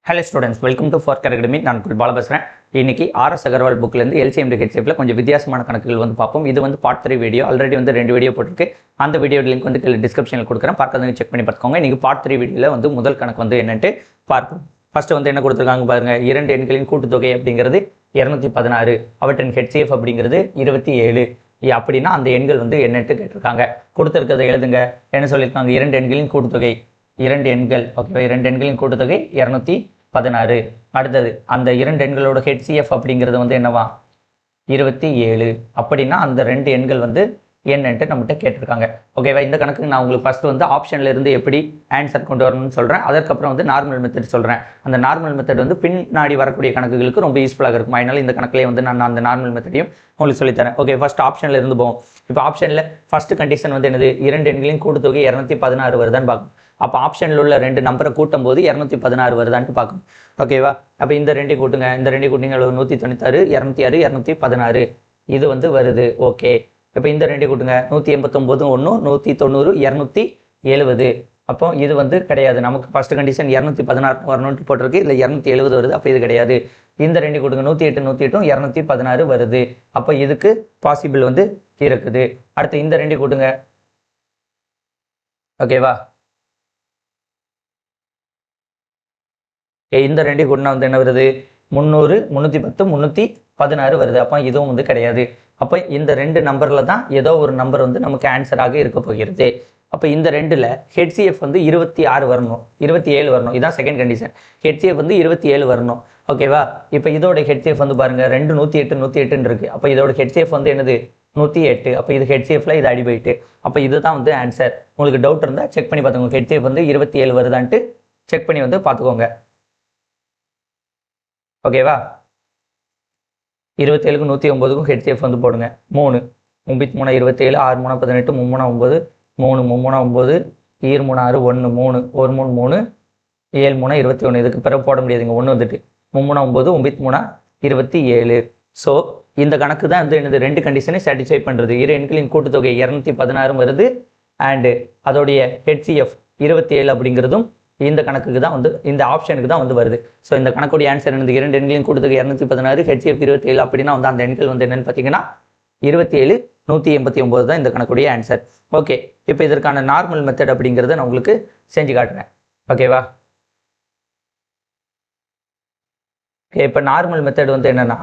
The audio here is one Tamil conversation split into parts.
ஹலோ ஸ்டூடெண்ட்ஸ், வெல்கம் டு ஃபார்க்கர் அகாடமி. நான் பாலா பேசுகிறேன். இன்னைக்கு ஆர்எஸ் அகர்வால் புக்லேருந்து எல்சிஎம் ஹெச்எஃப்ல கொஞ்சம் வித்தியாசமான கணக்குகள் வந்து பார்ப்போம். இது வந்து பார்ட் 3 வீடியோ. ஆல்ரெடி வந்து 2 வீடியோ போட்டிருக்கு. அந்த வீடியோ லிங்க் வந்து டிஸ்கிரிப்ஷனில் கொடுக்குறேன், பார்க்கறதுக்கு செக் பண்ணி பார்த்துக்கோங்க. இன்னைக்கு பார்ட் 3 வீடியோவில் வந்து முதல் கணக்கு வந்து என்னன்ட்டு பார்ப்போம். ஃபர்ஸ்ட் வந்து என்ன கொடுத்துருக்காங்க பாருங்க. 2 எண்களின் கூட்டுத்தொகை அப்படிங்கிறது 216, அவற்றின் ஹெச்சிஎஃப் அப்படிங்கிறது 27. அப்படின்னா அந்த எண்கள் வந்து என்னன்ட்டு கேட்டிருக்காங்க. கொடுத்துருக்கிறத எழுதுங்க. என்ன சொல்லியிருக்காங்க? 2 எண்களின் கூட்டுத்தொகை 2 எண்கள். ஓகேவா? 2 எண்களின் கூட்டுத்தொகை 216. அடுத்தது அந்த 2 எண்களோட ஹெச்சிஎஃப் அப்படிங்கிறது வந்து என்னவா? 27. அப்படின்னா அந்த 2 எண்கள் வந்து என்னன்ட்டு நம்மகிட்ட கேட்டிருக்காங்க. ஓகேவா? இந்த கணக்கு நான் உங்களுக்கு ஃபர்ஸ்ட் வந்து ஆப்ஷன்ல இருந்து எப்படி ஆன்சர் கொண்டு வரணும்னு சொல்றேன். அதற்கப்புறம் வந்து நார்மல் மெத்தட் சொல்றேன். அந்த நார்மல் மெத்தட் வந்து பின்னாடி வரக்கூடிய கணக்குகளுக்கு ரொம்ப யூஸ்ஃபுல்லாக இருக்கும். அதனால இந்த கணக்குலேயே வந்து நான் அந்த நார்மல் மெத்தடையும் உங்களுக்கு சொல்லித்தரேன். ஓகே, ஃபர்ஸ்ட் ஆப்ஷன்ல இருந்து போவோம். இப்போ ஆப்ஷன்ல ஃபர்ஸ்ட் கண்டிஷன் வந்து என்னது? 2 எண்களின் கூட்டுத்தொகை 216 வருதான்னு பார்க்கணும். அப்போ ஆப்ஷனில் உள்ள 2 நம்பரை கூட்டும் போது 216 வருதான்ட்டு பார்க்கணும். ஓகேவா? அப்போ இந்த 2 கூட்டுங்க. இந்த 2 கூட்டிங்க 196, 206, 216 இது வந்து வருது. ஓகே. இப்போ இந்த 2 கூட்டுங்க. 189 1, 190, 270. அப்போ இது வந்து கிடையாது. நமக்கு ஃபர்ஸ்ட் கண்டிஷன் 216 வரணும்னு போட்டிருக்கு. இல்லை 270 வருது. அப்போ இது கிடையாது. இந்த 2 கூட்டுங்க. 108, 108, 216 வருது. அப்போ இதுக்கு பாசிபிள் வந்து இருக்குது. அடுத்து இந்த 2 கூட்டுங்க. ஓகேவா? இந்த 2 கூட்டினா வந்து என்ன வருது? 300, 310, 316 வருது. அப்போ இதுவும் வந்து கிடையாது. அப்போ இந்த 2 நம்பர்ல தான் ஏதோ ஒரு நம்பர் வந்து நமக்கு ஆன்சராக இருக்க போகிறது. அப்போ இந்த 2ல ஹெச்சிஎஃப் வந்து 26 வரணும், 27 வரணும். இதான் செகண்ட் கண்டிஷன். ஹெச்சிஎஃப் வந்து 27 வரணும். ஓகேவா? இப்போ இதோட ஹெச்சிஎஃப் வந்து பாருங்க 2 108, 108 இருக்கு. அப்போ இதோட ஹெச்சிஎஃப் வந்து என்னது? 108. அப்போ இது ஹெச்சிஎஃப்ல இது அடிபோயிட்டு. அப்போ இதுதான் வந்து ஆன்சர். உங்களுக்கு டவுட் இருந்தால் செக் பண்ணி பார்த்துக்கோங்க. ஹெச்சிஎஃப் வந்து 27 வருதான்ட்டு செக் பண்ணி வந்து பார்த்துக்கோங்க. ஓகேவா? 27க்கும் 109க்கும் ஹெச்சிஎஃப் வந்து போடுங்க. 3 3 27, 6 3 18, 3 9, 3 3 9, 2 3 6 1 3 1 3 3 7 3 21. இதுக்கு பிறகு போட முடியாதுங்க. 1 வந்துட்டு 3 9 9 27. ஸோ இந்த கணக்கு தான் வந்து என்னது? 2 கண்டிஷனை சாட்டிஸ்ஃபை பண்ணுறது. 2 எண்களின் கூட்டுத்தொகை 216 வருது. அண்டு அதோடைய ஹெச்சிஎஃப் 27 அப்படிங்கிறதும் இந்த கணக்குக்கு தான் வந்து, இந்த ஆப்ஷனுக்கு தான் வந்து வருது. ஸோ இந்த கணக்குடைய ஆன்சர் என்னது? 2 எண்களின் கூட்டுத்தொகை 216, ஹெச்சிஎஃப் 27. அப்படின்னா வந்து அந்த எண்கள் வந்து என்னன்னு பார்த்தீங்கன்னா 27, 189 தான் இந்த கணக்குடைய ஆன்சர். ஓகே. இப்போ இதற்கான நார்மல் மெத்தட் அப்படிங்கிறத நான் உங்களுக்கு செஞ்சு காட்டுறேன். ஓகேவா? ஓகே. இப்போ நார்மல் மெத்தட் வந்து என்னன்னா,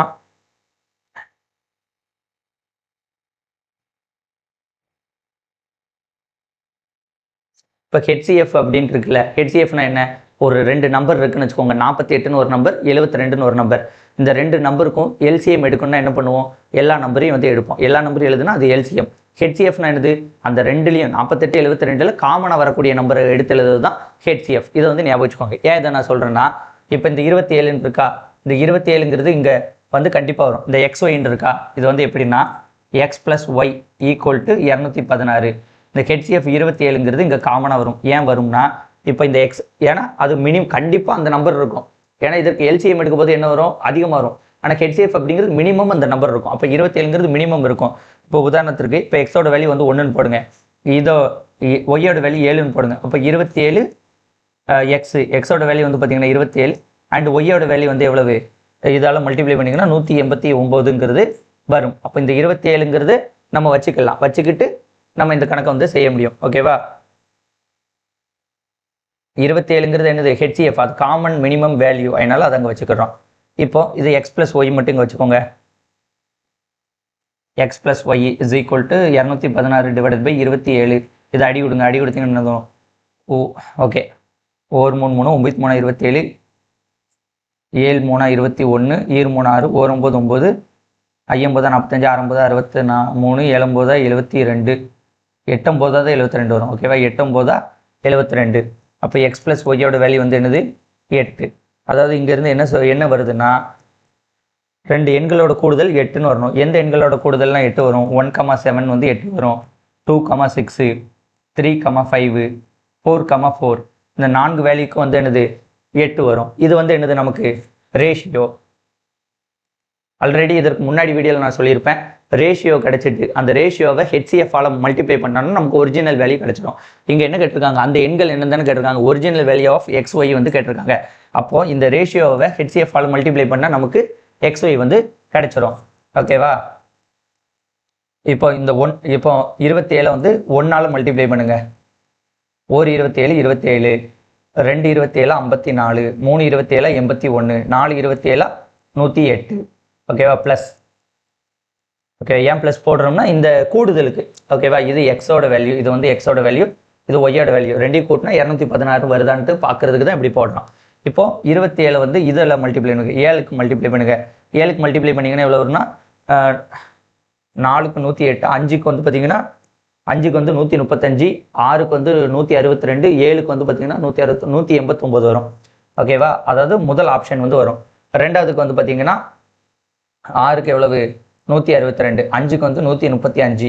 இப்போ ஹெச்சிஎஃப் அப்படின்னு இருக்குல்ல, ஹெச்சிஎஃப்னா என்ன? ஒரு 2 நம்பர் இருக்குன்னு வச்சுக்கோங்க. 48ன்னு ஒரு நம்பர், 72ன்னு ஒரு நம்பர். இந்த 2 நம்பருக்கும் எல்சிஎம் எடுக்கணும்னா என்ன பண்ணுவோம்? எல்லா நம்பரையும் வந்து எடுப்போம். எல்லா நம்பரையும் எழுதுனா அது எல்சிஎம். ஹெச்சிஎஃப்னா என்னது? அந்த 2லையும் 48, 72ல காமனாக வரக்கூடிய நம்பரை எடுத்து எழுதுறது தான் ஹெச்சிஎஃப். இதை வந்து ஞாபகம் வச்சுக்கோங்க. ஏன் இதை நான் சொல்கிறேன்னா, இப்போ இந்த 27ன்னு இருக்கா, இந்த 27ங்கிறது இங்கே வந்து கண்டிப்பாக வரும். இந்த XYன்னு இருக்கா, இது வந்து எப்படின்னா X + Y = 216. இந்த ஹெச்சிஎஃப் 27ங்கிறது இங்கே காமனாக வரும். ஏன் வரும்னா, இப்போ இந்த எக்ஸ், ஏன்னா அது மினிமம் கண்டிப்பாக அந்த நம்பர் இருக்கும். ஏன்னா இதற்கு எல்சிஎம் எடுக்கும் போது என்ன வரும்? அதிகமாக வரும். ஆனால் ஹெச்சிஎஃப் அப்படிங்கிறது மினிமம் அந்த நம்பர் இருக்கும். அப்போ 27ங்கிறது மினிமம் இருக்கும். இப்போ உதாரணத்திற்கு இப்போ எக்ஸோட வேல்யூ வந்து 1ன்னு போடுங்க. இதோ ஒய்யோட வேல்யூ 7ன்னு போடுங்க. அப்போ 27 எக்ஸோட வேல்யூ வந்து பார்த்தீங்கன்னா 27 அண்ட் ஒய்யோட வேல்யூ வந்து எவ்வளவு? இதால் மல்டிப்ளை பண்ணிங்கன்னா 189ங்கிறது வரும். அப்போ இந்த 27ங்கிறது நம்ம வச்சுக்கலாம். வச்சுக்கிட்டு நம்ம இந்த கணக்கை வந்து செய்ய முடியும். ஓகேவா? 27ங்கிறது என்னது? ஹெச்சிஎஃப், அது காமன் மினிமம் வேல்யூ. அதனால அதை அங்கே வச்சுக்கிறோம். இப்போ இது X + Y மட்டும் இங்கே வச்சுக்கோங்க. X + Y = 216 / 27. இதை அடி கொடுங்க. அடி கொடுத்தீங்கன்னா ஓகே. 1 3 3 9 3 27, 7 3 21, 2 3 6 1 9 9, 50 45, 6 63, 7 72, 8 72 வரும். ஓகேவா? 8 72. அப்போ X + Yயோட வேல்யூ வந்து என்னது? 8. அதாவது இங்கேருந்து என்ன வருதுன்னா, 2 எண்களோட கூடுதல் 8ன்னு வரணும். எந்த எண்களோட கூடுதல்னா 8 வரும்? 1,7 வந்து 8 வரும். 2,6, 3,5, 4,4. இந்த 4 வேல்யூக்கு வந்து என்னது? 8 வரும். இது வந்து என்னது? நமக்கு ரேஷியோ. ஆல்ரெடி இதற்கு முன்னாடி வீடியோவில் நான் சொல்லியிருப்பேன், ரேஷியோ கிடைச்சிட்டு அந்த ரேஷியோவை ஹெச்சிஎஃபால் மல்டிப்ளை பண்ணோம்னா நமக்கு ஒரிஜினல் வேல்யூ கிடைச்சிடும். இங்கே என்ன கேட்டிருக்காங்க, அந்த எண்கள் என்னன்னு கேட்டிருக்காங்க, original value of X Y வந்து கேட்டிருக்காங்க. அப்போ இந்த ரேஷியோவை ஹெச்சிஎஃபால் மல்டிப்ளை பண்ணால் நமக்கு எக்ஸ் ஒய் வந்து கிடைச்சிடும். ஓகேவா? இப்போ இந்த இப்போ 27 வந்து 1ஆல் மல்டிப்ளை பண்ணுங்க. 1 27 27, 2 27 54, 3 27 81, 4 27 108. ஓகேவா? ப்ளஸ். ஓகே, ஏன் ப்ளஸ் போடுறோம்னா இந்த கூடுதலுக்கு. ஓகேவா? இது எக்ஸோட வேல்யூ, இது வந்து எக்ஸோட வேல்யூ, இது ஒய்யோட வேல்யூ, ரெண்டையும் கூட்டினா 216 வருதான்ட்டு பார்க்கறதுக்கு தான் இப்படி போடுறோம். இப்போ 27 வந்து இதில் மல்டிப்ளை பண்ணுங்க, 7க்கு மல்டிப்ளை பண்ணுங்க. 7க்கு மல்டிப்ளை பண்ணிங்கன்னா எவ்வளோ வரும்னா 4க்கு 108, 5க்கு வந்து பார்த்தீங்கன்னா 5க்கு வந்து 135, 6க்கு வந்து 162, 7க்கு வந்து பார்த்தீங்கன்னா 189 வரும். ஓகேவா? அதாவது முதல் ஆப்ஷன் வந்து வரும். ரெண்டாவதுக்கு வந்து பார்த்தீங்கன்னா 6க்கு எவ்வளவு 162, 5க்கு வந்து 135,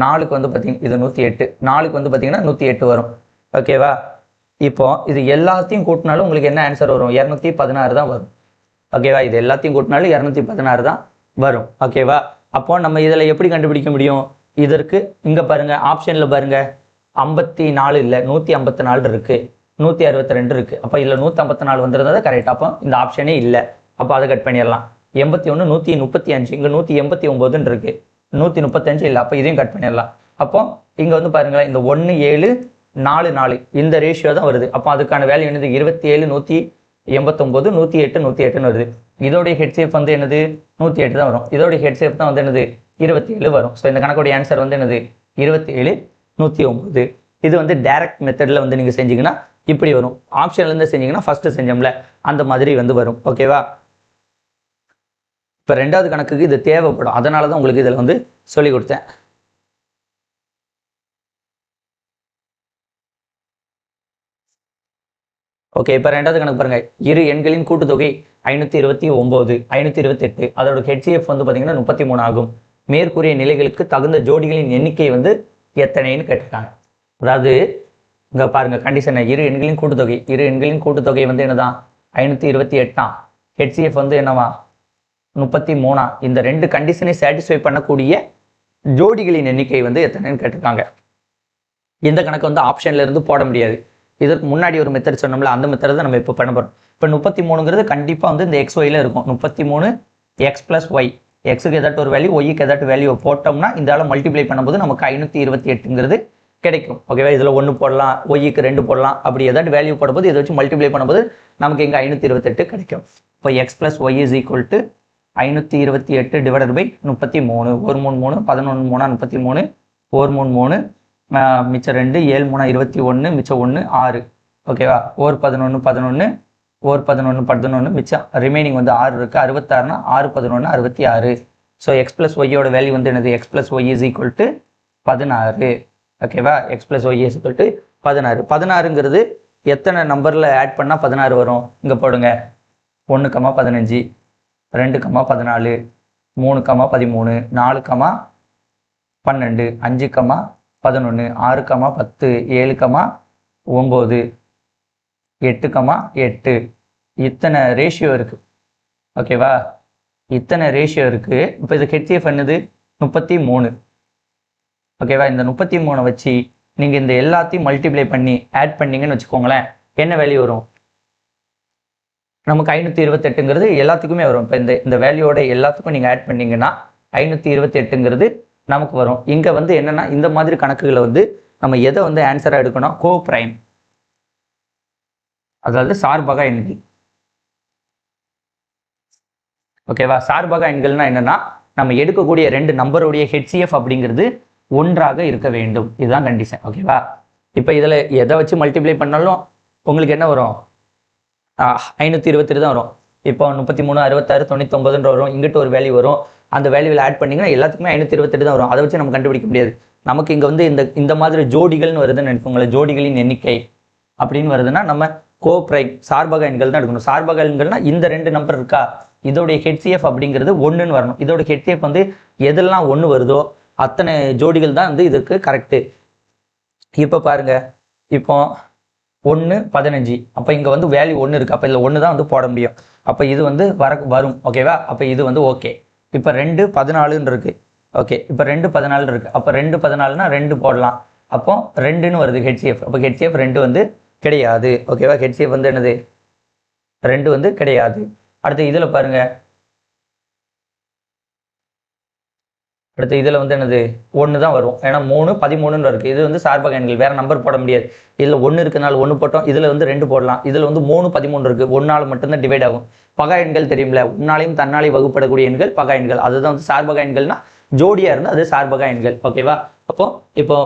4க்கு வந்து பார்த்தீங்கன்னா இது 108, 4க்கு வந்து பார்த்தீங்கன்னா 108 வரும். ஓகேவா? இப்போ இது எல்லாத்தையும் கூட்டினாலும் உங்களுக்கு என்ன ஆன்சர் வரும், 216 தான் வரும். ஓகேவா? இது எல்லாத்தையும் கூட்டினாலும் 216 தான் வரும். ஓகேவா? அப்போ நம்ம இதில் எப்படி கண்டுபிடிக்க முடியும், இதற்கு இங்கே பாருங்க, ஆப்ஷனில் பாருங்க 54 இல்லை 154 இருக்கு, 162 இருக்கு. அப்போ இதில் 154 வந்துருந்தது கரெக்ட். அப்போ இந்த ஆப்ஷனே இல்லை, அப்போ அதை கட் பண்ணிடலாம். 81 135, இங்கே 189 இருக்கு, 135 இல்லை, அப்போ இதையும் கட் பண்ணிடலாம். அப்போ இங்கே வந்து பாருங்களேன், இந்த 1 7 4 4 இந்த ரேஷியோ தான் வருது. அப்போ அதுக்கான வேல்யூ என்னது, 27 189 108 108ன்னு வருது. இதோடைய ஹெச்சிஎஃப் வந்து என்னது 108 தான் வரும். இதோடைய ஹெச்சிஎஃப் தான் வந்து என்னது 27 வரும். ஸோ இந்த கணக்குடைய ஆன்சர் வந்து என்னது 27 109. இது வந்து டைரக்ட் மெத்தடில் வந்து நீங்கள் செஞ்சீங்கன்னா இப்படி வரும். ஆப்ஷன்லேருந்து செஞ்சீங்கன்னா ஃபர்ஸ்ட் செஞ்சோம்ல அந்த மாதிரி வந்து வரும். ஓகேவா? இப்போ ரெண்டாவது கணக்குக்கு இது தேவைப்படும், அதனால தான் உங்களுக்கு இதில் வந்து சொல்லி கொடுத்தேன். ஓகே, இப்போ ரெண்டாவது கணக்கு பாருங்க, இரு எண்களின் கூட்டுத்தொகை 529 528, அதோட ஹெச்சிஎஃப் வந்து பார்த்தீங்கன்னா 33 ஆகும். மேற்கூறிய நிலைகளுக்கு தகுந்த ஜோடிகளின் எண்ணிக்கை வந்து எத்தனைன்னு கேட்டிருக்காங்க. அதாவது இங்கே பாருங்க கண்டிஷனை, இரு எண்களின் கூட்டுத்தொகை வந்து என்னதான் 528, ஹெச்சிஎஃப் வந்து என்னவா 33. இந்த ரெண்டு கண்டிஷனை சாட்டிஸ்ஃபை பண்ணக்கூடிய ஜோடிகளின் எண்ணிக்கை வந்து எத்தனைன்னு கேட்டிருக்காங்க. இந்த கணக்கு வந்து ஆப்ஷன்ல இருந்து போட முடியாது. இதற்கு முன்னாடி ஒரு மெத்தட் சொன்னோம்ல, அந்த மெத்தட் தான் நம்ம இப்போ பண்ண போகிறோம். இப்போ 33ங்கிறது கண்டிப்பாக வந்து இந்த எக்ஸ் ஒய்ல இருக்கும். 33 எக்ஸ் ப்ளஸ் ஒய், எக்ஸுக்கு ஏதாட்டு ஒரு வேல்யூ, ஒய்க்கு ஏதாட்டு வேல்யூ போட்டோம்னா இந்த ஆளை மல்டிப்ளை பண்ணும்போது நமக்கு 528ங்கிறது கிடைக்கும். ஓகேவா? இதில் 1 போடலாம், ஒய்க்கு 2 போடலாம், அப்படி ஏதாட்டு வேல்யூ போடும்போது இதை வச்சு மல்டிப்ளை பண்ணும்போது நமக்கு இங்கே 528 கிடைக்கும். இப்போ X plus Y is equal to 528 divided by 33. 1 3 3 11 3 33, 1 3 3 மிச்சம் 2, 7 3 21, மிச்சம் 1 6. ஓகேவா? 1 11 11, 1 11 11, மிச்சம் ரிமைனிங் வந்து 6 இருக்கு. 66னா 6 11 66. ஸோ எக்ஸ் பிளஸ் ஒய்யோட வேல்யூ வந்து என்னது, X plus Y is equal to 16. ஓகேவா? X plus Y is equal to 16. 16ங்கிறது எத்தனை நம்பரில் ஆட் பண்ணால் 16 வரும், இங்கே போடுங்க. 1, 15, 2, 14, 3, 13, 4, 12, 5, 11, 6, 10, 7, 9, 8, 8. இத்தனை ரேஷியோ இருக்கு. ஓகேவா? இத்தனை ரேஷியோ இருக்கு. இப்போ இது ஹெச்சிஎஃப் என்னது 33. ஓகேவா? இந்த 33 வச்சு நீங்கள் இந்த எல்லாத்தையும் மல்டிப்ளை பண்ணி ஆட் பண்ணீங்கன்னு வச்சுக்கோங்களேன், என்ன வேல்யூ வரும், நமக்கு 528ங்கிறது எல்லாத்துக்குமே வரும். இப்போ இந்த வேல்யூவோட எல்லாத்துக்கும் நீங்கள் ஆட் பண்ணீங்கன்னா 528ங்கிறது நமக்கு வரும். இங்கே வந்து என்னன்னா, இந்த மாதிரி கணக்குகளை வந்து நம்ம எதை வந்து ஆன்சராக எடுக்கணும், கோ பிரைம், அதாவது சார்பக எண்கள். ஓகேவா? சார்பக எண்கள்னா என்னன்னா, நம்ம எடுக்கக்கூடிய ரெண்டு நம்பருடைய ஹெச்சிஎஃப் அப்படிங்கிறது ஒன்றாக இருக்க வேண்டும். இதுதான் கண்டிஷன். ஓகேவா? இப்போ இதில் எதை வச்சு மல்டிப்ளை பண்ணாலும் உங்களுக்கு என்ன வரும், 528 தான் வரும். இப்போ 33 66 99 வரும். இங்கிட்ட ஒரு வேல்யூ வரும், அந்த வேல்யூவில் ஆட் பண்ணிங்கன்னா எல்லாத்துக்குமே 528 தான் வரும். அதை வச்சு நம்ம கண்டுபிடிக்க முடியாது. நமக்கு இங்கே வந்து இந்த மாதிரி ஜோடிகள்னு வருதுன்னு நினைப்போங்களேன், ஜோடிகளின் எண்ணிக்கை அப்படின்னு வருதுன்னா நம்ம கோ பிரைம் சார்பக எண்கள் தான் எடுக்கணும். சார்பக எண்கள்னா இந்த ரெண்டு நம்பர் இருக்கா, இதோடைய ஹெச்சிஎஃப் அப்படிங்கிறது 1ன்னு வரணும். இதோட ஹெச்சிஎஃப் வந்து எதெல்லாம் 1 வருதோ அத்தனை ஜோடிகள் தான் வந்து இதுக்கு கரெக்டு. இப்போ பாருங்க, இப்போ 1 15, அப்போ இங்கே வந்து வேல்யூ 1 இருக்குது, அப்போ இதில் 1 தான் வந்து போட முடியும். அப்போ இது வந்து வரும் ஓகேவா. அப்போ இது வந்து ஓகே. இப்போ 214 இருக்கு. ஓகே, இப்போ 214 இருக்கு. அப்போ 214னா 2 போடலாம். அப்போ 2ன்னு வருது ஹெச்சிஎஃப். அப்போ ஹெச்சிஎஃப் 2 வந்து கிடையாது ஓகேவா. ஹெச்சிஎஃப் வந்து என்னது 2 வந்து கிடையாது. அடுத்து இதில் பாருங்க, அடுத்து இதில் வந்து என்னது 1 தான் வரும். ஏன்னா 3 13ன்னு இருக்கு. இது வந்து சார்பக எண்கள், வேற நம்பர் போட முடியாது. இதில் 1 இருக்கனால 1 போட்டோம். இதில் வந்து 2 போடலாம். இதில் வந்து 3 13 இருக்கு. 1 மட்டும்தான் டிவைட் ஆகும். பகா எண்கள் தெரியும்ல, உன்னாலையும் தன்னாலையும் வகுப்படக்கூடிய எண்கள் பகா எண்கள். அதுதான் வந்து சார்பக எண்கள்னா ஜோடியா இருந்தால் அது சார்பக எண்கள் ஓகேவா. அப்போ இப்போ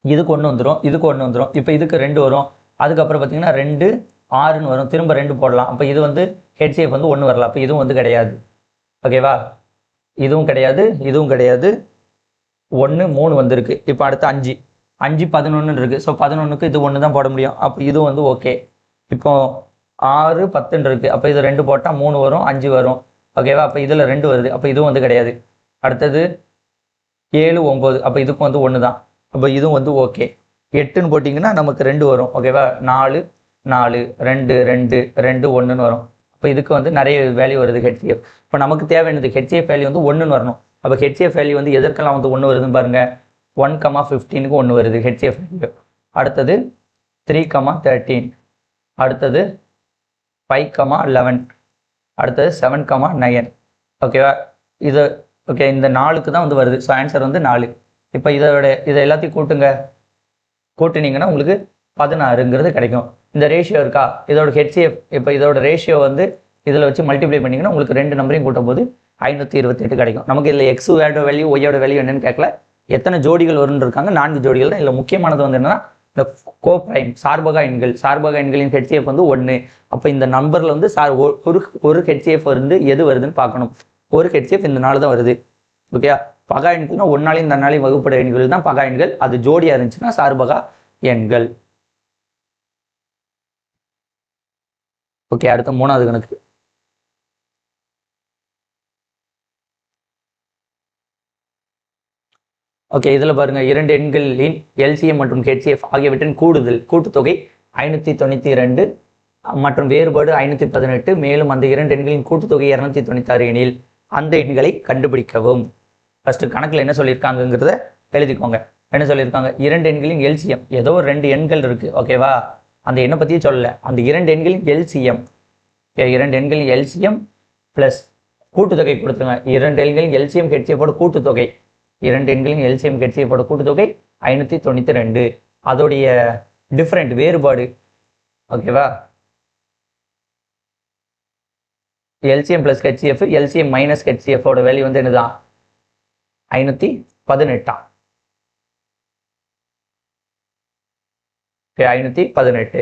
இதுக்கு 1 வந்துடும், இதுக்கு 1 வந்துடும். இப்போ இதுக்கு 2 வரும். அதுக்கப்புறம் பார்த்தீங்கன்னா 2 6ன்னு வரும். திரும்ப 2 போடலாம். அப்போ இது வந்து ஹெச்சிஎஃப் வந்து 1 வரலாம். அப்போ இதுவும் வந்து கிடையாது ஓகேவா. இதுவும் கிடையாது, இதுவும் கிடையாது. 1 3 வந்திருக்கு. இப்போ அடுத்து 5 5 11 இருக்கு. ஸோ 11க்கு இது 1 தான் போட முடியும். அப்போ இது வந்து ஓகே. இப்போ 6 10 இருக்கு. அப்போ இது 2 போட்டால் 3 வரும், 5 வரும் ஓகேவா. அப்போ இதில் 2 வருது. அப்போ இதுவும் வந்து கிடையாது. அடுத்தது 7 9. அப்போ இதுக்கும் வந்து 1 தான். அப்போ இதுவும் வந்து ஓகே. 8ன்னு போட்டிங்கன்னா நமக்கு 2 வரும் ஓகேவா. 4 4 2 2 2 1ன்னு வரும். இப்போ இதுக்கு வந்து நிறைய வேல்யூ வருது ஹெச்சிஎஃப். இப்போ நமக்கு தேவையானது ஹெச்சிஎஃப் வேல்யூ வந்து 1ன்னு வரணும். அப்போ ஹெச்சிஎஃப் வேல்யூ வந்து எதற்கெல்லாம் வந்து 1 வருதுன்னு பாருங்க. 1,15க்கு 1 வருது ஹெச்சிஎஃப் வேல்யூ. அடுத்தது 3,13. அடுத்தது 5,11. அடுத்தது 7,9 ஓகேவா. இது ஓகே, இந்த 4க்கு தான் வந்து வருது. ஸோ ஆன்சர் வந்து 4. இப்போ இதை எல்லாத்தையும் கூட்டினீங்கன்னா உங்களுக்கு 16ங்கிறது கிடைக்கும். இந்த ரேஷியோ இருக்கா, இதோட ஹெச்சிஎஃப். இப்போ இதோட ரேஷியோ வந்து இதில் வச்சு மல்டிப்ளை பண்ணிங்கன்னா உங்களுக்கு 2 நம்பரையும் கூட்டும் போது 528 கிடைக்கும். நமக்கு இதில் எக்ஸோட வேல்யூ ஒய்யோட வேல்யூ என்னன்னு கேட்கல. எத்தனை ஜோடிகள் வரும்னு இருக்காங்க, 4 ஜோடிகள் தான். இதில் முக்கியமானது வந்து என்னன்னா இந்த கோப்ரைம் சார்பகா எண்கள். சார்பகா எண்களின் ஹெச்சிஎஃப் வந்து 1. அப்போ இந்த நம்பரில் வந்து ஒரு ஹெச்சிஎஃப் வந்து எது வருதுன்னு பார்க்கணும். ஒரு ஹெச்சிஎஃப் இந்த 4 தான் வருது ஓகே. பகா எண்கள்னா 1நாலையும் தன்னாலையும் வகுப்பட எண்கள் தான் பகா எண்கள். அது ஜோடியா இருந்துச்சுன்னா சார்பகா எண்கள். ஓகே, அடுத்த 3வது கணக்கு. ஓகே, இதில் பாருங்க, 2 எண்களின் எல்சிஎம் மற்றும் ஹெச்சிஎஃப் ஆகியவற்றின் கூட்டுத்தொகை 592 மற்றும் வேறுபாடு 518. மேலும் அந்த 2 எண்களின் கூட்டுத்தொகை 296 எனில் அந்த எண்களை கண்டுபிடிக்கவும். ஃபர்ஸ்ட் கணக்கில் என்ன சொல்லியிருக்காங்கிறத எழுதிக்கோங்க. என்ன சொல்லியிருக்காங்க, 2 எண்களின் எல்சிஎம். ஏதோ 2 எண்கள் இருக்கு ஓகேவா. அந்த எண்ணை பற்றியே சொல்லல. அந்த 2 எண்களின் எல்சிஎம். 2 எண்களின் எல்சிஎம் பிளஸ் கூட்டுத்தொகை கொடுத்துருங்க. 2 எண்களின் எல்சிஎம் ஹெச்சிஎஃபோட கூட்டுத்தொகை. 2 எண்களின் எல்சிஎம் ஹெச்சிஎஃபோட கூட்டுத்தொகை 592. அதோடைய டிஃபரெண்ட் வேறுபாடு ஓகேவா. LCM plus HCF, LCM minus ஹெச்சிஎஃபோட வேல்யூ வந்து என்னதான் 518. 518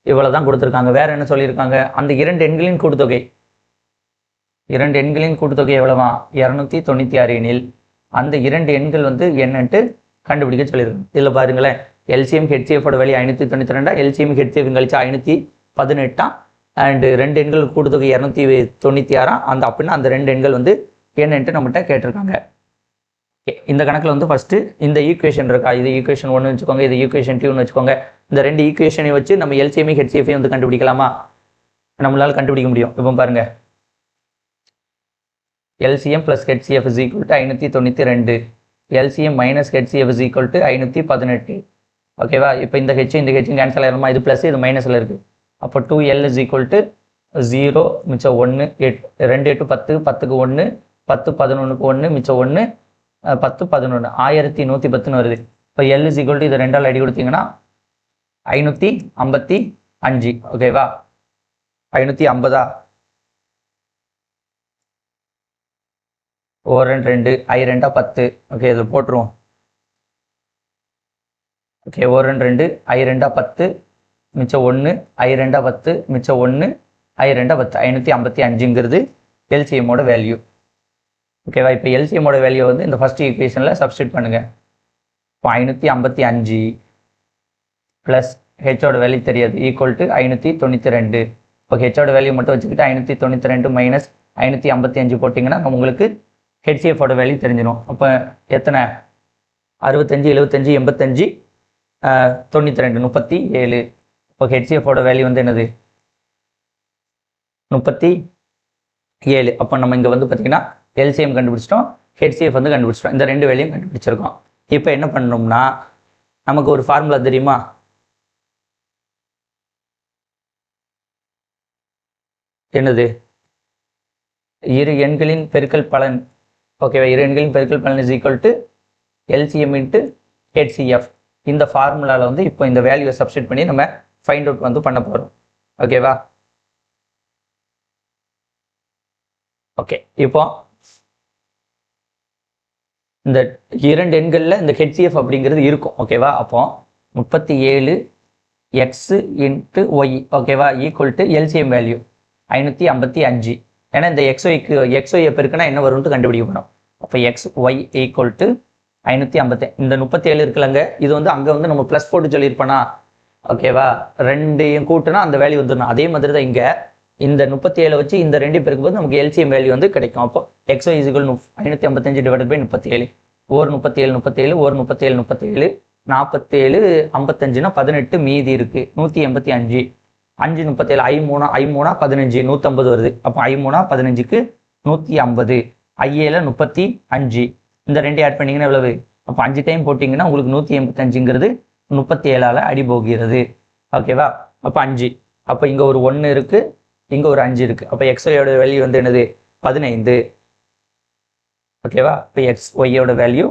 இவ்வளவுதான் கொடுத்துருக்காங்க. வேற என்ன சொல்லியிருக்காங்க, அந்த 2 எண்களின் கூட்டுத்தொகை. 2 எண்களின் கூட்டுத்தொகை எவ்வளவா 296 எனில் அந்த 2 எண்கள் வந்து என்னன்ட்டு கண்டுபிடிக்க சொல்லியிருக்காங்க. இதில் பாருங்களேன், எல்சிஎம் ஹெச்சிஎஃபோட வேல்யூ 592, எல்சிஎம் ஹெச்சிஎஃப் கழிச்சு 518 அண்ட் 2 எண்கள் கூட்டுத்தொகை 296. அந்த அப்படின்னா அந்த 2 எண்கள் வந்து என்னன்ட்டு நம்மகிட்ட கேட்டிருக்காங்க. இந்த கணக்கில் வந்து ஃபர்ஸ்ட் இந்த ஈக்குவேஷன் இருக்கா, இது ஈக்குவேஷன் 1 வச்சுக்கோங்க, இது ஈக்குவேஷன் 2 வச்சுக்கோங்க. இந்த 2 ஈக்குவேஷனை வச்சு நம்ம எல்சிஎம் ஹெச்சிஎஃப் வந்து கண்டுபிடிக்கலாமா? நம்மளால கண்டுபிடிக்க முடியும். இப்போ பாருங்க, LCM plus HCF is equal to 592. LCM minus HCF is equal to 518. ஓகேவா. இப்போ இந்த இந்த ஹெச்சும் கேன்சல் ஆகிடுமா, இது ப்ளஸ் இது மைனஸில் இருக்குது. அப்போ 2L is equal to 0 மிச்சம் 1 8 2 8 10 10க்கு 1 10 11க்கு 1 மிச்சம் 1 10 11 1110ன்னு வருது. இப்போ L is equal to இது 2ஆல் அடி கொடுத்தீங்கன்னா 555. ஓகேவா, 550 1 2 I 2 10. ஓகே, இதில் போட்டுருவோம். ஓகே, 1 2 I 2 10 மிச்சம் 1 I 2 10 மிச்சம் 1 I 2 10 555ங்கிறது எல்சிஎம்மோட வேல்யூ. ஓகேவா. இப்போ எல்சிஎம்மோட வேல்யூ வந்து இந்த ஃபர்ஸ்ட் ஈக்குவேஷனில் சப்ஸ்டிட் பண்ணுங்க. இப்போ 555 ப்ளஸ் ஹெச்சோட வேல்யூ தெரியாது ஈக்குவல் டு 592. இப்போ ஹெச்சோட வேல்யூ மட்டும் வச்சுக்கிட்டு 592 மைனஸ் 555 போட்டிங்கன்னா உங்களுக்கு ஹெச்சிஎஃபோட வேல்யூ தெரிஞ்சிடும். அப்போ எத்தனை 65 75 85 92 37. இப்போ ஹெச்சிஎஃபோட வேல்யூ வந்து என்னது 37. அப்போ நம்ம இங்கே வந்து பார்த்தீங்கன்னா எல்சிஎம் கண்டுபிடிச்சிட்டோம், ஹெச்சிஎஃப் வந்து கண்டுபிடிச்சிட்டோம். இந்த ரெண்டு வேலையும் கண்டுபிடிச்சிருக்கோம். இப்போ என்ன பண்ணணும்னா நமக்கு ஒரு ஃபார்முலா தெரியுமா? என்னது? இரு எண்களின் பெருக்கல் பலன். ஓகேவா? இரு எண்களின் பெருக்கல் பலன் is equal to LCM into HCF. இந்த ஃபார்முலாவில் வந்து இப்போ இந்த வேல்யூவை சப்ஸ்டிட் பண்ணி நம்ம ஃபைண்ட் அவுட் வந்து பண்ண போகிறோம். ஓகேவா? ஓகே, இப்போ இந்த இரண்டு எண்களில் இந்த ஹெச்சிஎஃப் அப்படிங்கிறது இருக்கும். ஓகேவா? அப்போ 37 எக்ஸ் இன்ட்டு ஒய், ஓகேவா, ஈக்குவல் டு எல்சிஎம் வேல்யூ 555. ஏன்னா இந்த எக்ஸ்ஒய் பெருக்குன்னா என்ன வரும்னு கண்டுபிடிக்க போகிறோம். அப்போ எக்ஸ் ஒய் ஈக்குவல் டு 550. இந்த 37 இருக்குல்லங்க, இது வந்து அங்கே வந்து நம்ம ப்ளஸ் போட்டு சொல்லியிருப்போனா, ஓகேவா, ரெண்டையும் கூட்டுனா அந்த வேல்யூ வந்துடணும். அதே மாதிரி தான் இங்கே இந்த 37 வச்சு இந்த ரெண்டு பெருக்கும்போது நமக்கு எல்சிஎம் வேல்யூ வந்து கிடைக்கும். அப்போ X Y is equal 555 divided by 37. ஒரு 37 37, ஒரு 37 37, 47 55னா 18 மீதி இருக்கு 185. 5 37 I3 15 150 வருது. அப்போ I3 15க்கு 150, I7 35. இந்த ரெண்டு ஆட் பண்ணிங்கன்னா எவ்வளவு? அப்போ 5 டைம் போட்டிங்கன்னா உங்களுக்கு 185ங்கிறது 37ஆல் அடி போகிறது. ஓகேவா? அப்போ 5. அப்போ இங்கே ஒரு 1 இருக்கு, இங்கே ஒரு 5 இருக்கு. அப்போ எக்ஸ்ஒயோட வேல்யூ வந்து என்னது? 15. ஓகேவா? இப்போ எக்ஸ்ஒய்யோட வேல்யூ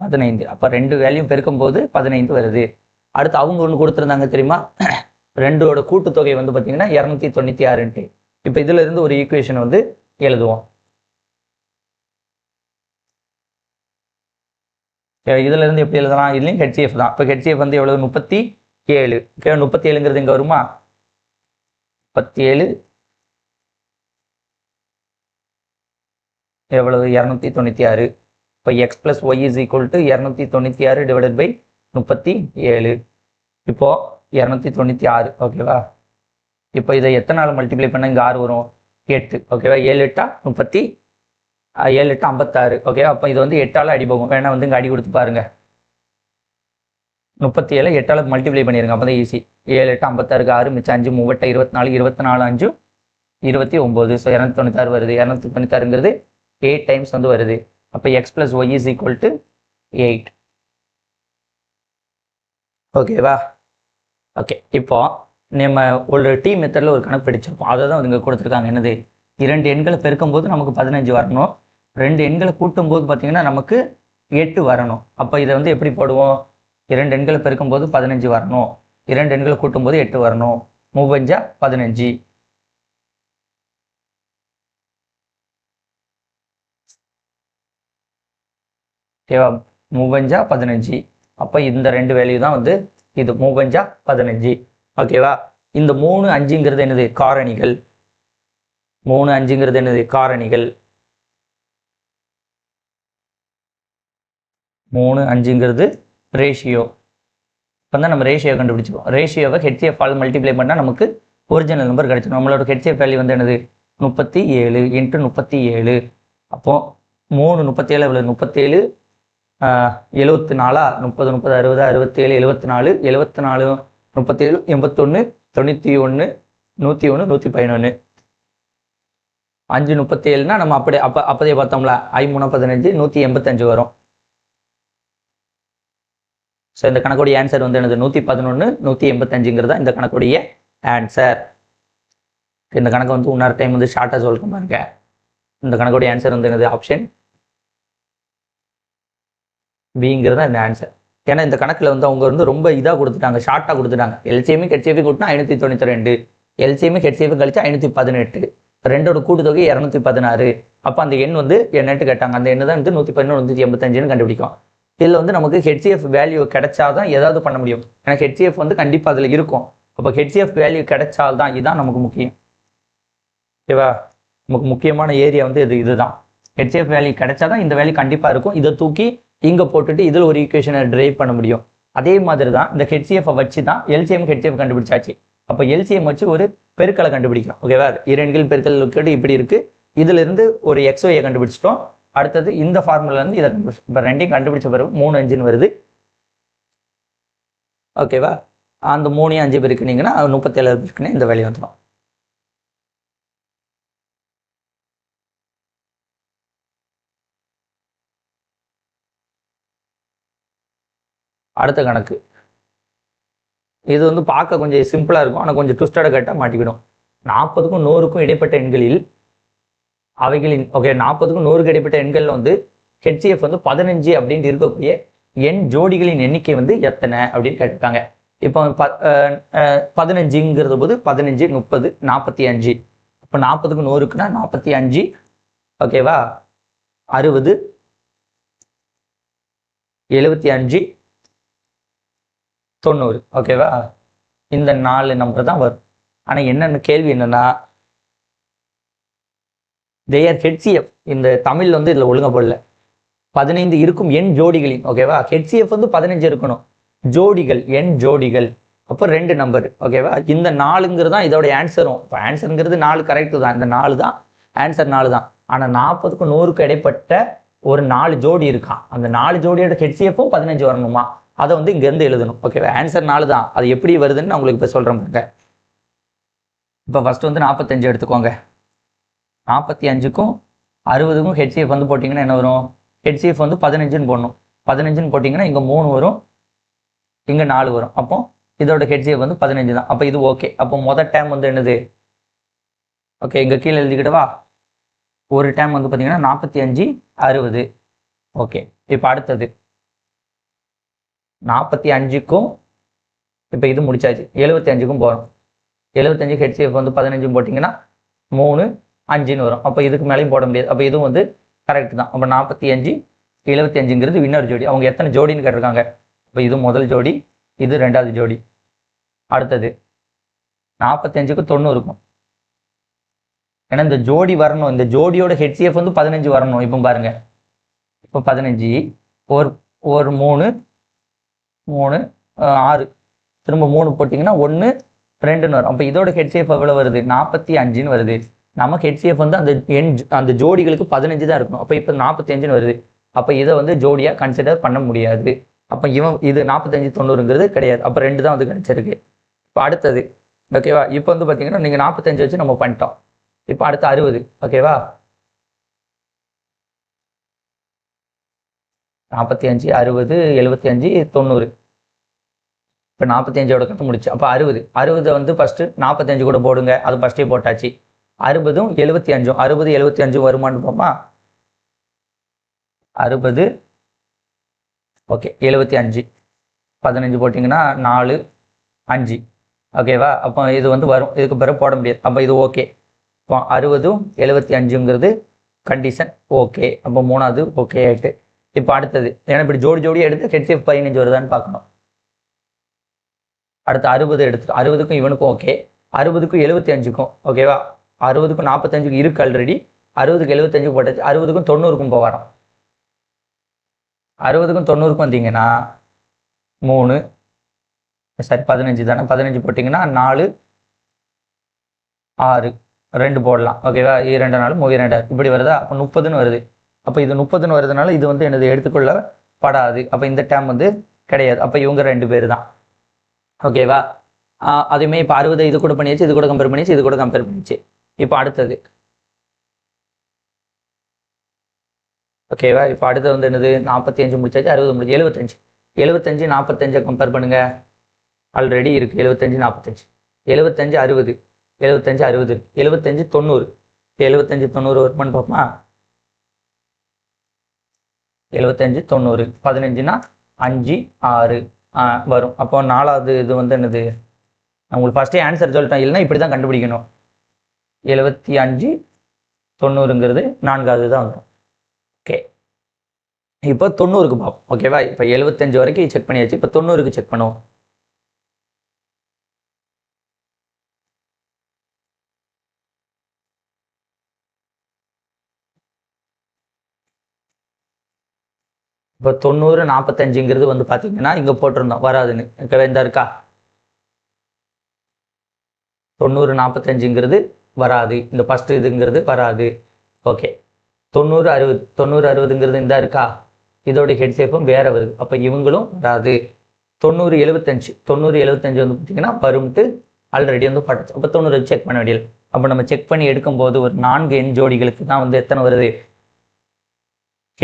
15. அப்போ ரெண்டு வேல்யூ பெருக்கும்போது 15 வருது. அடுத்து அவங்க ஒன்று கொடுத்துருந்தாங்க தெரியுமா? ரெண்டோட கூட்டுத்தொகை வந்து பார்த்தீங்கன்னா 296. இப்போ இதுல இருந்து ஒரு ஈக்குவேஷன் வந்து எழுதுவோம். இதுல இருந்து எப்படி எழுதலாம்? இதுலையும் ஹெச்சிஎஃப் தான். இப்போ ஹெச்சிஎஃப் வந்து எவ்வளவு? 37. ஓகே, 37ங்கிறது இங்கே வருமா? 37 எவ்வளவு? 296. இப்போ X plus Y is equal to 296 divided by 37. இப்போ 296. ஓகேவா? இப்போ இதை எத்தனை நாள் மல்டிப்ளை பண்ண இங்கே 6 வரும்? 8. ஓகேவா? 7 8 30, 7 8 56. ஓகேவா? அப்போ இது வந்து 8ஆல் அடி போகும். வேணா வந்து இங்கே அடி கொடுத்து பாருங்க. 37 8ஆல் மல்டிப்ளை பண்ணிருங்க, அப்போ தான் ஈஸி. 7 8 56, 6 மிச்சம் 5 3 24, 24 5 29. ஸோ 296 வருது. 296ங்கிறது 8 டைம்ஸ் வந்து வருது. அப்போ X plus Y is equal to 8. ஓகேவா? ஓகே, இப்போ நம்ம ஒரு டி மெத்தடில் ஒரு கணக்கு படிச்சிருப்போம். அதை தான் இங்கே கொடுத்துருக்காங்க. என்னது? இரண்டு எண்களை பெருக்கும் போது நமக்கு 15 வரணும், ரெண்டு எண்களை கூட்டும் போது பார்த்தீங்கன்னா நமக்கு 8 வரணும். அப்போ இதை வந்து எப்படி போடுவோம்? இரண்டு எண்களை பெருக்கும் போது 15 வரணும், இரண்டு எண்களை கூட்டும் போது 8 வரணும். 3 15. ஓகேவா? 3 15. அப்போ இந்த ரெண்டு வேல்யூ தான் வந்து இது 3 15. ஓகேவா? இந்த 3 5ங்கிறது என்னது? காரணிகள். 3 5ங்கிறது என்னது? காரணிகள். 3 5ங்கிறது ரேஷியோ. இப்போ தான் நம்ம ரேஷியோ கண்டுபிடிச்சிருக்கோம். ரேஷியோவை ஹெச்சிஎஃப் ஆல் மல்டிப்ளை பண்ணால் நமக்கு ஒரிஜினல் நம்பர் கிடைச்சிடும். நம்மளோட ஹெச்சிஎஃப் வேல்யூ வந்து என்னது? 37 இன்ட்டு 37. அப்போ 3 37 எவ்வளவு? 37 74, 30 30 60 67 74, 74 37 81 91 101 111. 5 37னா நம்ம அப்பதே பார்த்தோம்ல, I3 15 185 வரும். ஸோ இந்த கணக்குடைய ஆன்சர் வந்து என்னது? 111 185ங்கிறதா இந்த கணக்குடைய ஆன்சர். இந்த கணக்கு வந்து இன்னொரு டைம் வந்து ஷார்ட்டாக சொல்ல பாருங்க. இந்த கணக்குடைய ஆன்சர் வந்து என்னது? ஆப்ஷன் பிங்கிறதா இந்த ஆன்சர். ஏன்னா இந்த கணக்கில் வந்து அவங்க வந்து ரொம்ப இதாக கொடுத்துட்டாங்க, ஷார்ட்டாக கொடுத்துட்டாங்க. எல்சிஎம் ஹெச்சிஎஃப் கூட்டினா 592, எல்சிஎம் ஹெச்சிஎஃப் கழிச்சா 518, ரெண்டோட கூட்டுத்தொகை 216. அப்போ அந்த எண் வந்து என்னட்டு கேட்டாங்க. அந்த எண்ணு தான் வந்து 111 185ன்னு கண்டுபிடிக்கும். இதில் வந்து நமக்கு ஹெச்சிஎஃப் வேல்யூ கிடைச்சாதான் ஏதாவது பண்ண முடியும். ஏன்னா ஹெச்சிஎஃப் வந்து கண்டிப்பாக அதில் இருக்கும். அப்போ ஹெச்சிஎஃப் வேல்யூ கிடைச்சால்தான் இதுதான் நமக்கு முக்கியம். ஓகேவா? நமக்கு முக்கியமான ஏரியா வந்து இதுதான். ஹெச்சிஎஃப் வேல்யூ கிடைச்சாதான் இந்த வேல்யூ கண்டிப்பாக இருக்கும். இதை தூக்கி இங்கே போட்டுட்டு இதில் ஒரு ஈக்குவேஷனை டிரைவ் பண்ண முடியும். அதே மாதிரி தான் இந்த ஹெச்சிஎஃப் வச்சு தான் எல்சிஎம் ஹெச்சிஎஃப் கண்டுபிடிச்சாச்சு. அப்போ எல்சிஎம் வச்சு ஒரு பெருக்களை கண்டுபிடிக்கும். ஓகேவா? இரண்டு பெருக்கல் கேட்டு இப்படி இருக்கு. இதுல இருந்து ஒரு எக்ஸ்ஒயை கண்டுபிடிச்சிட்டோம். அடுத்தது இந்த ஃபார்முலா இருந்து இதை இப்போ ரெண்டையும் கண்டுபிடிச்ச பிறகு 3 5ன்னு வருது. ஓகேவா? அந்த 3 5 பெருக்குனீங்கன்னா 37 பெருக்குன்னு இந்த வேல்யூ வந்துடும். அடுத்த கணக்கு இது வந்து பார்க்க கொஞ்சம் சிம்பிளாக இருக்கும், ஆனால் கொஞ்சம் ட்விஸ்டடாக கேட்டால் மாட்டிக்கிடும். 40க்கும் 100க்கும் இடைப்பட்ட எண்களில் அவைகளின் 40க்கும் 100க்கு இடைப்பட்ட எண்களில் வந்து ஹெச்சிஎஃப் வந்து 15 அப்படின்ட்டு இருக்கக்கூடிய எண் ஜோடிகளின் எண்ணிக்கை வந்து எத்தனை அப்படின்னு கேட்டிருக்காங்க. இப்போ 15ங்கிறது போது 15 30 45. இப்போ 40க்கு 100க்குன்னா 45, ஓகேவா, 60 75 90, ஓகேவா. இந்த 4 நம்பர் தான் வரும். ஆனால் என்னென்ன கேள்வி என்னன்னா, தேர் ஹெச்சிஎஃப் இந்த தமிழ் வந்து இதில் ஒழுங்க போடல. 15 இருக்கும் எண் ஜோடிகளின், ஓகேவா. ஹெச்சிஎஃப் வந்து 15 இருக்கணும், ஜோடிகள் எண் ஜோடிகள், அப்போ 2 நம்பர், ஓகேவா. இந்த 4ங்கிறது தான் இதோட ஆன்சரும். இப்போ ஆன்சருங்கிறது 4 கரெக்டு தான், இந்த 4 தான் ஆன்சர், 4 தான். ஆனால் 40க்கும் 100க்கும் இடைப்பட்ட ஒரு 4 ஜோடி இருக்கான். அந்த 4 ஜோடியோட ஹெச்சிஎஃப்பும் 15 வரணுமா, அதை வந்து இங்கேருந்து எழுதணும், ஓகேவா. ஆன்சர் 4 தான், அது எப்படி வருதுன்னு நான் உங்களுக்கு இப்போ சொல்கிறேன் பாருங்க. இப்போ ஃபர்ஸ்ட் வந்து 45 எடுத்துக்கோங்க. 45க்கும் 60க்கும் ஹெச்சிஎஃப் வந்து போட்டிங்கன்னா என்ன வரும், ஹெச்சிஎஃப் வந்து 15ன்னு போடணும். 15ன்னு போட்டிங்கன்னா இங்கே 3 வரும், இங்கே 4 வரும். அப்போ இதோட ஹெச்சிஎஃப் வந்து 15 தான். அப்போ இது ஓகே. அப்போ மொதல் டைம் வந்து என்னது, ஓகே, இங்கே கீழே எழுதிக்கிட்டவா. ஒரு டைம் வந்து பார்த்தீங்கன்னா 45 60, ஓகே. இப்போ அடுத்தது 45க்கும், இப்போ இது முடிச்சாச்சு, 75க்கும் போகிறோம். 75 ஹெச்சிஎஃப் வந்து 15 போட்டிங்கன்னா 3 5ன்னு வரும். அப்போ இதுக்கு மேலேயும் போட முடியாது. அப்போ இதுவும் வந்து கரெக்ட் தான். அப்போ 45 75ங்கிறது இன்னொரு ஜோடி. அவங்க எத்தனை ஜோடின்னு கேட்டிருக்காங்க. இப்போ இது முதல் ஜோடி, இது 2வது ஜோடி. அடுத்தது 45க்கு 90 இருக்கும். ஏன்னா இந்த ஜோடி வரணும், இந்த ஜோடியோட ஹெச்சிஎஃப் வந்து 15 வரணும். இப்போ பாருங்க, இப்போ 15 ஒரு 3 6, திரும்ப 3 போட்டிங்கன்னா 1 2ன்னு வரும். அப்போ இதோட ஹெச்சிஎஃப் எவ்வளோ வருது, 45ன்னு வருது. நமக்கு ஹெச்சிஎஃப் வந்து அந்த ஜோடிகளுக்கு 15 தான் இருக்கணும். அப்போ இப்போ 45ன்னு வருது. அப்போ இதை வந்து ஜோடியாக கன்சிடர் பண்ண முடியாது. அப்போ இது 45 90ங்கிறது கிடையாது. அப்போ 2 தான் வந்து கிடைச்சிருக்கு. இப்போ அடுத்தது, ஓகேவா. இப்போ வந்து பார்த்தீங்கன்னா நீங்கள் 45 வச்சு நம்ம பண்ணிட்டோம். இப்போ அடுத்து 60, ஓகேவா. 45 60 75 90. இப்போ 45ஓட கட்டு முடிச்சு. அப்போ 60 வந்து ஃபர்ஸ்ட் 45 கூட போடுங்க, அது ஃபர்ஸ்டே போட்டாச்சு. 60ம் 75, 60 75 வருமானு போமா. 60 ஓகே 75 15 போட்டிங்கன்னா 4 5, ஓகேவா. அப்போ இது வந்து வரும், இதுக்கு பிறகு போட முடியாது. அப்போ இது ஓகே. இப்போ 60ம் 75ங்கிறது கண்டிஷன் ஓகே. அப்போ 3வது ஓகே ஆகிட்டு. இப்போ அடுத்தது ஏன்னா இப்படி ஜோடி ஜோடியாக எடுத்து ஹெச்சிஎஃப் 15 வருதான்னு பார்க்கணும். அடுத்து 60 எடுத்து 60க்கும் இவனுக்கும் ஓகே, 60க்கும் 75க்கும் ஓகேவா. 60க்கும் 45க்கு இருக்கு ஆல்ரெடி, 60க்கு 75 போட்டாச்சு. 60க்கும் 90க்கும் போவாராம். 60க்கும் 90க்கும் வந்தீங்கன்னா 3 சரி 15 தானே, 15 போட்டிங்கன்னா 4 6 2 போடலாம், ஓகேவா. 2 4 32 இப்படி வருதா. அப்போ 30ன்னு வருது. அப்போ இது 30ன்னு வருதுனால இது வந்து எனது எடுத்துக்கொள்ள படாது. அப்போ இந்த டேம் வந்து கிடையாது. அப்போ இவங்க 2 பேர் தான், ஓகேவா. அதுவுமே இப்போ 60 இது கூட பண்ணியாச்சு, இது கூட கம்பேர் பண்ணிச்சு, இது கூட கம்பேர் பண்ணிச்சு. இப்போ அடுத்தது ஓகேவா. இப்போ அடுத்தது வந்து என்னது, 45 முடிச்சாச்சு, 60 முடிச்சு, 75 45 கம்பேர் பண்ணுங்க. ஆல்ரெடி இருக்கு 75 45 75 60 75 60 75 90 75 90 வருமானு பார்ப்போமா. 75 90 15னா 5 6 வரும். அப்போ 4வது இது வந்து என்னது, உங்களுக்கு ஃபர்ஸ்டே ஆன்சர் சொல்லிட்டேன், இல்லைன்னா இப்படி தான் கண்டுபிடிக்கணும். 75 90ங்கிறது 4வது தான் வரும். ஓகே, இப்போ 90க்கு பார்ப்போம், ஓகேவா. இப்போ 75 வரைக்கும் செக் பண்ணியாச்சு, இப்போ 90க்கு செக் பண்ணுவோம். இப்போ 90 45ங்கிறது வந்து பார்த்தீங்கன்னா இங்கே போட்டிருந்தோம் வராதுன்னு, இந்த இருக்கா. 90 45ங்கிறது வராது, இந்த ஃபர்ஸ்ட் இதுங்கிறது வராது. ஓகே, 90 60 90 60ங்கிறது இந்த இருக்கா, இதோட ஹெட் ஷேப்பும் வேற வருது. அப்போ இவங்களும் வராது. 90 75 90 75 வந்து பார்த்தீங்கன்னா வரும்ட்டு ஆல்ரெடி வந்து பட்டுச்சு. அப்போ 90 செக் பண்ண வேண்டியது. அப்போ நம்ம செக் பண்ணி எடுக்கும்போது ஒரு 4 எண் ஜோடிகளுக்கு தான் வந்து எத்தனை வருது,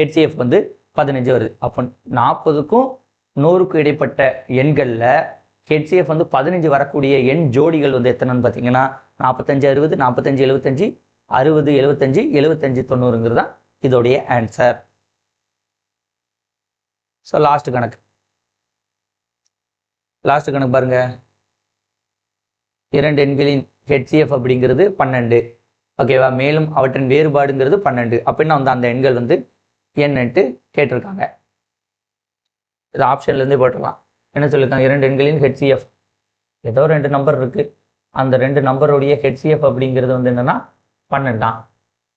HCF வந்து 15 வருது. அப்போ 40க்கும் 100க்கும் இடைப்பட்ட எண்களில் HCF வந்து 15 வரக்கூடிய எண் ஜோடிகள் வந்து எத்தனைன்னு பார்த்தீங்கன்னா 45 60 45 75 60 75 75 90ங்கிறது தான் இதோடைய ஆன்சர். ஸோ லாஸ்ட் கணக்கு பாருங்க. 2 எண்களின் HCF அப்படிங்கிறது 12. ஓகேவா, மேலும் அவற்றின் வேறுபாடுங்கிறது 12. அப்படின்னா வந்து அந்த எண்கள் வந்து என்னன்ட்டு கேட்டிருக்காங்க. இது ஆப்ஷன்லேருந்தே போட்டுடலாம். என்ன சொல்லியிருக்காங்க, 2 எண்களின் HCF, ஏதோ 2 நம்பர் இருக்கு, அந்த 2 நம்பருடைய HCF அப்படிங்கிறது வந்து என்னன்னா 12 தான்.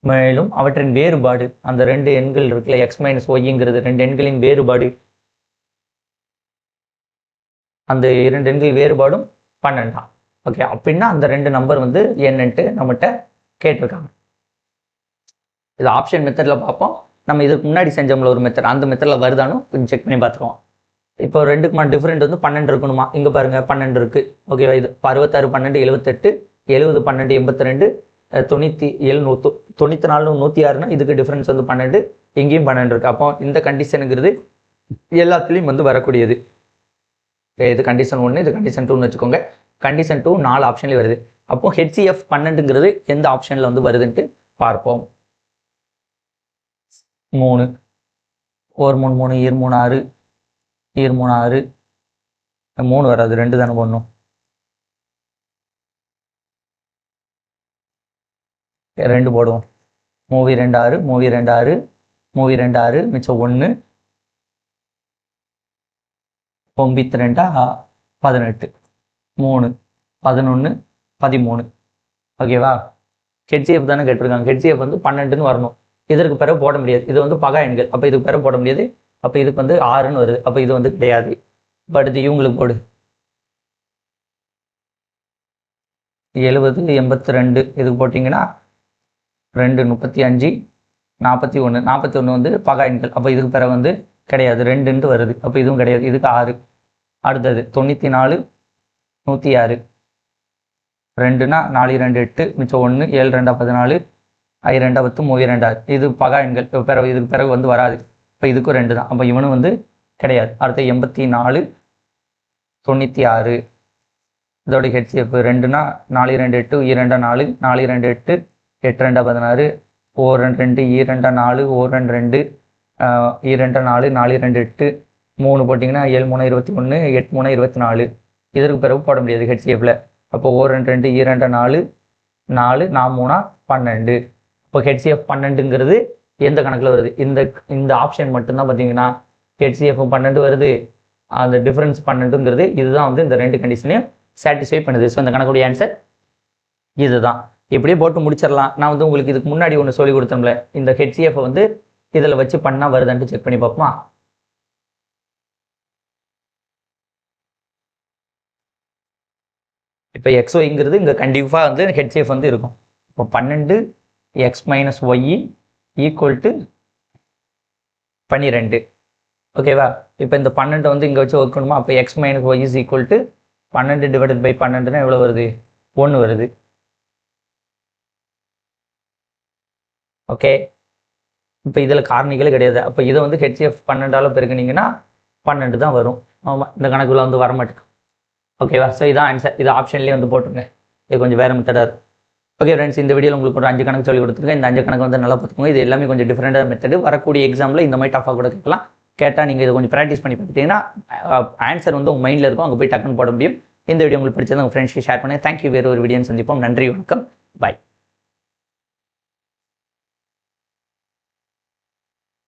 மேலும் அவற்றின் வேறுபாடு, அந்த 2 எண்கள் இருக்குல்ல எக்ஸ் மைனஸ் ஒய்ங்கிறது 2 எண்களின் வேறுபாடு, அந்த 2 எண்கள் வேறுபாடும் 12 தான். ஓகே, அப்படின்னா அந்த 2 நம்பர் வந்து என்னன்ட்டு நம்மகிட்ட கேட்டிருக்காங்க. இது ஆப்ஷன் மெத்தடில் பார்ப்போம். நம்ம இதுக்கு முன்னாடி செஞ்சோம்ல ஒரு மெத்தட், அந்த மெத்தடில் வருதானு கொஞ்சம் செக் பண்ணி பார்த்துருவோம். இப்போ ரெண்டுக்குமா டிஃப்ரெண்ட் வந்து 12 இருக்கணுமா, இங்கே பாருங்க 12 இருக்கு. ஓகேவா, இது 66 12 78 70 12 82 97 94 106னா இதுக்கு டிஃப்ரென்ஸ் வந்து 12, இங்கேயும் 12 இருக்கு. அப்போ இந்த கண்டிஷனுங்கிறது எல்லாத்துலேயும் வந்து வரக்கூடியது. இது கண்டிஷன் 1, இது கண்டிஷன் 2ன்னு வச்சுக்கோங்க. கண்டிஷன் 2 4 ஆப்ஷன்லேயே வருது. அப்போ HCF 12ங்கிறது எந்த ஆப்ஷனில் வந்து வருதுன்ட்டு பார்ப்போம். 3 1 3 3 2 3 6 2 3 6 3 வராது, 2 தானே போடணும். 2 போடுவோம். 3 2 6 3 2 6 3 2 6 மிச்சம் 1 9 2 18 3 11 13. ஓகேவா, HCF தானே கேட்டிருக்காங்க. HCF வந்து 12ன்னு வரணும். இதற்கு பிறகு போட முடியாது, இது வந்து பகா எண்கள். அப்போ இதுக்கு பிறகு போட முடியாது. அப்போ இதுக்கு வந்து 6ன்னு வருது. அப்போ இது வந்து கிடையாது. பட் இது இவங்களுக்கு போடு 70 82 இதுக்கு போட்டிங்கன்னா 2 35 41 41 வந்து பகா எண்கள். அப்போ இதுக்கு பிறகு வந்து கிடையாது, 2ன்ட்டு வருது. அப்போ இதுவும் கிடையாது, இதுக்கு 6. அடுத்தது 94 106 2னா 4 2 8 மிச்சம் 1 7 2 14 5 2 10 3 2 6 இது பகா எண்கள். பிறகு இதுக்கு பிறகு வந்து வராது. இப்போ இதுக்கும் 2 தான். அப்போ இவனும் வந்து கிடையாது. அடுத்து 84 96 இதோட HCF 2னா 4 2 8 2 4 4 2 8 8 2 16 4 2 2 2 4 4 2 2 4 4 2 8 3 போட்டிங்கன்னா 7 3 21 8 3 24. இதற்கு பிறகு போட முடியாது HCFல. அப்போ 1 2 2 2 4 4 4 3 12. இப்போ HCF 12ங்கிறது எந்த கணக்கில் வருது, இந்த ஆப்ஷன் மட்டும்தான் பார்த்தீங்கன்னா HCF 12 வருது. அந்த டிஃபரன்ஸ் 12ங்கிறது இதுதான் வந்து இந்த 2 கண்டிஷனையும் சாட்டிஸ்ஃபை பண்ணுது. ஸோ இந்த கணக்குடைய ஆன்சர் இதுதான். இப்படியே போட்டு முடிச்சிடலாம். நான் வந்து உங்களுக்கு இதுக்கு முன்னாடி ஒன்று சொல்லி கொடுத்தோம்ல, இந்த HCF வந்து இதில் வச்சு பண்ணால் வருதான்ட்டு செக் பண்ணி பார்ப்போமா. இப்போ XYங்கிறது இங்கே கண்டிப்பாக வந்து HCF வந்து இருக்கும். இப்போ 12 x minus Y equal to 12. ஓகேவா, இப்போ இந்த 12 வந்து இங்கே வச்சு வைக்கணுமா. அப்போ x minus Y is equal to 12 divided by 12னா எவ்வளோ வருது, 1 வருது. ஓகே, இப்போ இதில் காரணிகளே கிடையாது. அப்போ இதை வந்து HCF 12ஆல் பெருக்குனீங்கன்னா 12 தான் வரும். ஆமாம், இந்த கணக்குள்ள வந்து வரமாட்டேங்குது. ஓகேவா, ஸோ இதான் ஆன்சர். இது ஆப்ஷன்லேயே வந்து போட்டுருங்க. இது கொஞ்சம் வேறு மெத்தடாக இருக்கும். ஓகே ஃப்ரெண்ட்ஸ், இந்த வீடியோவில் உங்களுக்கு ஒரு 5 கணக்கு சொல்லி கொடுத்துருக்கேன். இந்த 5 கணக்கு வந்து நல்லா பார்த்துக்கோங்க. இது எல்லாமே கொஞ்சம் டிஃப்ரெண்டான மெத்தடு. வரக்கூடிய எக்ஸாமில் இந்த மாதிரி டஃபாக கூட கேட்கலாம். கேட்டால் நீங்கள் இதை கொஞ்சம் ப்ராக்டிஸ் பண்ணி பார்த்துட்டீங்கன்னா ஆன்சர் வந்து உங்கள் மைண்டில் இருக்கும், அங்கே போய் டக்குன்னு போட முடியும். இந்த வீடியோ உங்களுக்கு பிடிச்சது உங்கள் ஃப்ரெண்ட்ஸ்க்கு ஷேர் பண்ணுங்கள். தேங்க்யூ. வேறு ஒரு வீடியோ சந்திப்போம். நன்றி, வணக்கம், பாய்.